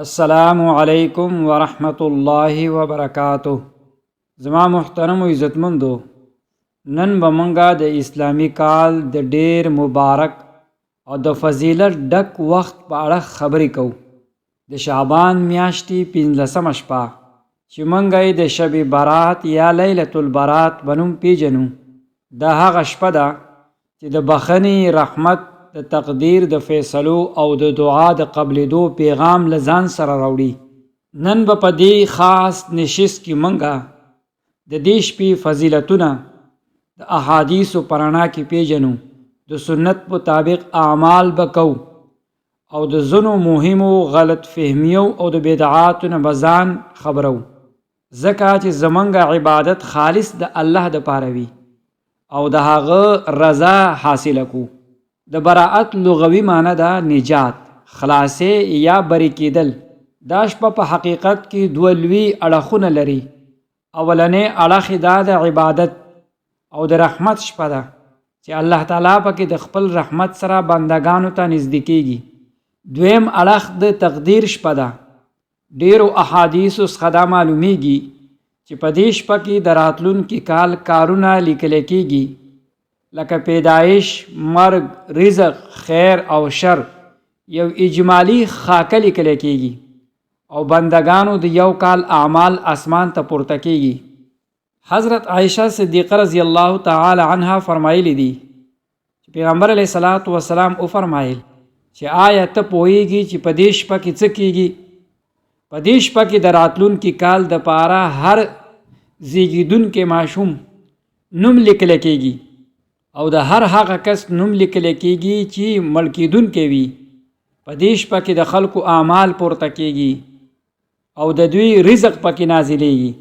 السلام علیکم ورحمۃ اللہ وبرکاتہ. زما محترم و عزتمندو، نن به مونږه د اسلامی کال د ډیر مبارک او د فضیلت ډک وخت په اړه خبرې کوو. د شعبان میاشتې 15مه شپه چې مونږ یې د شب برات یا لیلة البرات په نوم پیژنو، دا هغه شپه ده چې د بخښنې، رحمت، د تقدیر د فیصلو او د دعا د قبلېدو پیغام له ځان سره راوړي. نن به په دې خاص نشست کې مونږه د دې شپې فضیلتونه د احادیثو په رڼا کې پیژنو، د سنت مطابق اعمال به کوو او د ځینو مهمو غلط فهمیو او د بدعاتو نه به ځان خبرو، ځکه چې زمونږ عبادت خالص د الله دپاره وي او د هغه رضا حاصله کو. د براءت لغوي معنی ده نجات، خلاصې یا بری کېدل. دا شپه په حقیقت کې دوه لوی اړخونه لري. اولنې اړخ دا د عبادت او د رحمت شپه ده چې الله تعالی پکې د خپل رحمت سره بندگانو ته نږدې کېږي. دویم اړخ د تقدیر شپه ده. ډیرو احادیثو څخه دا معلومیږي چې په دې شپه کې د راتلونکي کال کارونه لیکل کېږي، لکه پیدایش، مرگ، رزق، خیر او شر. یو اجمالی خاکه لیکل کېږي او بندگانو د یو کال اعمال اسمان ته پورته کېږي. حضرت عائشہ صدیقه رضی الله تعالی عنها فرمایلی دي چې پیغمبر علیه الصلاۃ والسلام او فرمایل چې آیا ته پوهیږي چې په دې شپه کې څه کېږي؟ په دې شپه کې د راتلونکي کال د پاره هر زیږیدونکي ماشوم نوم لیکل کېږي او د هر هغه کس نوم لیکل کېږي چې مړ کېدونکی وي. په دې شپه کې د خلکو اعمال پورته کېږي او د دوی رزق پکې نازلیږي.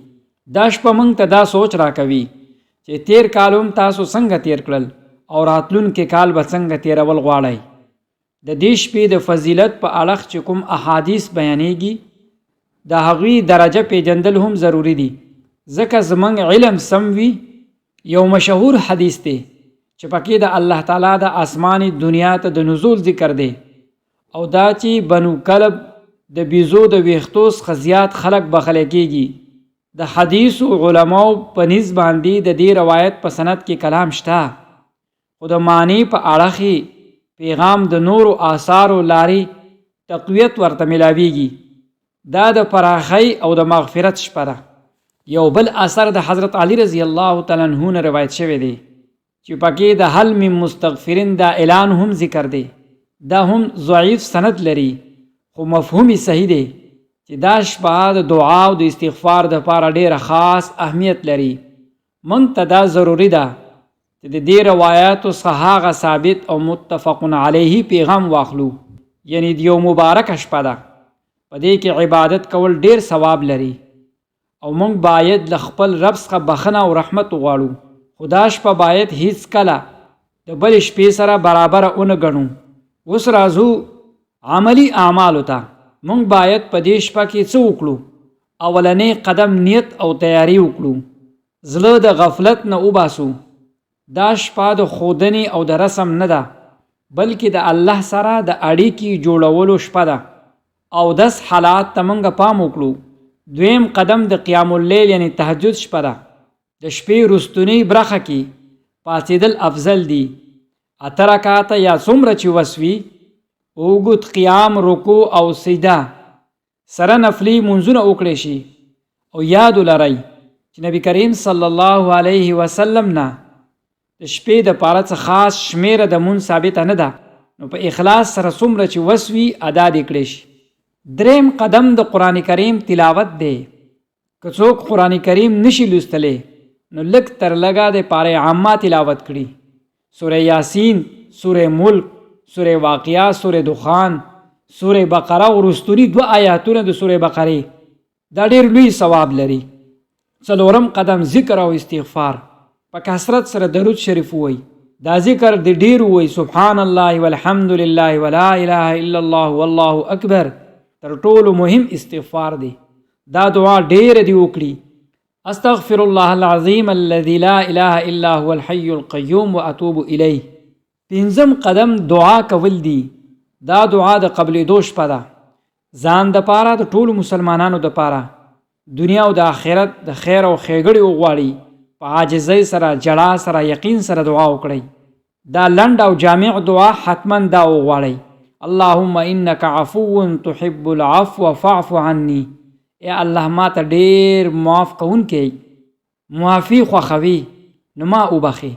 دا شپه موږ ته دا سوچ راکوي چې تیر کال هم تاسو څنګه تیر کړل او راتلونکي کال به څنګه تیرول غواړئ. د دې شپې د فضیلت په اړخ چې کوم احادیث بیانېږي، د هغوی درجه پیژندل هم ضروری دي، ځکه زموږ علم سم وي. یو مشهور حدیث دی چې پکې د الله تعالی د آسمانی دنیا ته د نزول ذکر دی او دا چې بنو کلب د بیزو د ویښتو څخه زیات خلک بخښلی کېږي. د حدیثو علماو په نیز باندې د دې روایت په سند کې کلام شته، خو د معنی په اړخ پیغام د نورو آثارو لارې تقویت ورته ملاویږي. دا د پراخۍ او د مغفرت شپه ده. یو بل اثر د حضرت علی رضی الله تعالی عنہ نه روایت شوی دی چې پکې د حل من مستغفرین دا اعلان هم ذکر دی. دا هم ضعیف سند لري خو مفهومی صحیح دی چې دا شپه د دعا او د استغفار دپاره ډیره خاص اهمیت لري. موږ ته دا ضروري ده چې د دې روایاتو څخه هغه ثابت او متفق علیه پیغام واخلو، یعنی د یو مبارکه شپه ده. په دې کې عبادت کول ډیر ثواب لري او موږ باید له خپل رب څخه بخښنه او رحمت وغواړو. خو دا شپه باید هیڅ کله د بل شپې سره برابره ونه ګڼو. اوس راځو عملی اعمالو ته. موږ باید په دې شپه کې څه وکړو؟ اولنې قدم نیت او تیاری وکړو، زړه د غفلت نه وباسو. دا شپه د ښودنې او د رسم نه ده، بلکې د الله سره د اړیکې جوړولو شپه ده او داس حالات ته موږ پام وکړو. دویم قدم د قیام اللیل یعنی تهجد شپه ده. د شپې رستنی برخه کې پاڅېدل افضل دي. 8 رکعاته یا څومره چې وسوي، اوږد قیام، رکوع او سجده سره نفلي منځونه وکړی شي. او یاد ولرئ چې نبی کریم صلی الله علیه وسلم نه د شپې د پاره څه خاص شمیره د مونځ ثابته نه ده، نو په اخلاص سره څومره چې وسوي ادا دې کړی شي. دریم قدم د قرآن کریم تلاوت دی. که څوک قرآن کریم نشي لوستلی نو لږ تر لږه د پاره عامه تلاوت کړي. سوره یاسین، سوره ملک، سوره واقعه، سوره دخان، سوره بقره او رستوري 2 آیاتونه د سوره بقره دا ډیر لوی ثواب لري. څلورم قدم ذکر او استغفار. په کثرت سره درود شریف وای. دا ذکر د ډیر وای، سبحان الله والحمد لله ولا اله الا الله والله اکبر. تر ټولو مهم استغفار دی. دا دعا ډیر دی وکړي. استغفر الله العظیم الذي لا اله الا هو الحي القيوم واتوب الیه. 5م قدم دعا کول دی. دا دعا د قبلېدو شپه ده. ځان د پاره د ټولو مسلمانانو د پاره دنیا او د آخرت د خیر او ښېګړې وغواړي، په عاجزۍ سره، جړا سره، یقین سره دعا وکړئ. دا لنډ او جامع دعا حتما دا وغواړئ: اللهم انک عفو تحب العفو فاعف عني. ای الله ما ته ډېر معاف کوونکی، معافي خوښوي، نو ما وبخې.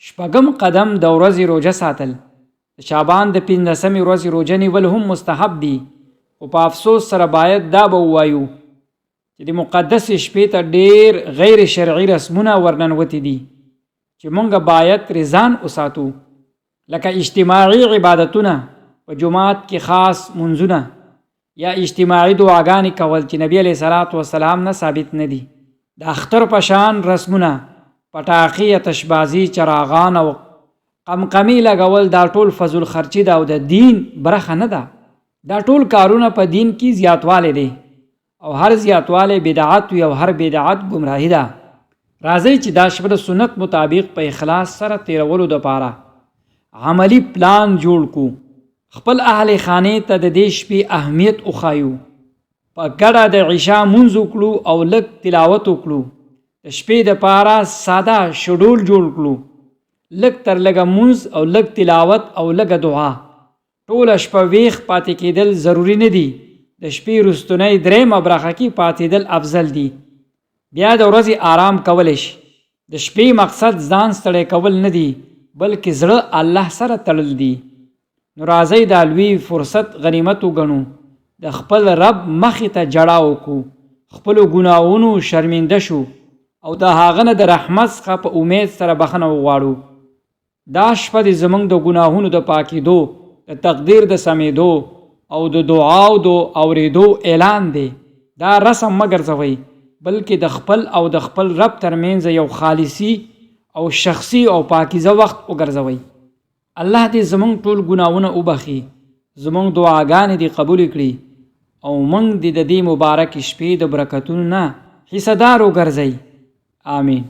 شپږم قدم د ورځې روژه ساتل. د شعبان د 15مې ورځې روژه نیول هم مستحب دي، خو په افسوس سره باید دا به ووایو چې د مقدسې شپې ته ډېر غیر شرعي رسمونه ورننوتي دي چې مونږ باید ترې ځان وساتو، لکه اجتماعي عبادتونه په جماعت کې خاص منځونه یا اجتماعي دعاګانې کول چې نبی علیه صلات وسلام نه ثابت نه دي. د اختر په شان رسمونه، پټاخي، آتشبازي، چراغان او قمقمې لګول دا ټول فضل خرچي ده او د دین برخه نه ده. دا ټول کارونه په دین کې زیاتوالی دی او هر زیاتوالی بدعت وي او هر بدعت ګمراهي ده. راځئ چې دا شپه د سنت مطابق په اخلاص سره تیرولو دپاره عملی پلان جوړ کو. خپل اهل خانې ته د دې شپې اهمیت وښایو، په ګډه د عشا مونځ وکړو او لږ تلاوت وکړو. د شپې دپاره ساده شډول جوړ کړو، لږ تر لږه مونځ او لږ تلاوت او لږه دعا. ټوله شپه ویښ پاتې کېدل ضروري نه دي، د شپې رستنۍ درېیمه برخه کې پاتېدل افضل دي. بیا د ورځې آرام کولی شي. د شپې مقصد ځان ستړی کول نه دي، بلکې زړه الله سره تړل دي. نو راځئ دا لوی فرصت غنیمت وګڼو، د خپل رب مخې ته جړا وکړو، خپلو ګناهونو شرمنده شو او د هغه نه د رحمت څخه په امید سره بخښنه وغواړو. دا شپه د زموږ د ګناهونو د پاکېدو، د تقدیر د سمیدو او د دعاو د اورېدو اعلان دی. دا رسم مه ګرځوئ، بلکې د خپل او د خپل رب ترمنځ یو خالصي او شخصي او پاکیزه وخت وګرځوئ. الله دې زموږ ټول ګناهونه وبخي، زموږ دعاګانې دې قبول کړي او موږ دې د دې مبارک شپې د برکتونو نه حصه دار وګرځئ. آمین.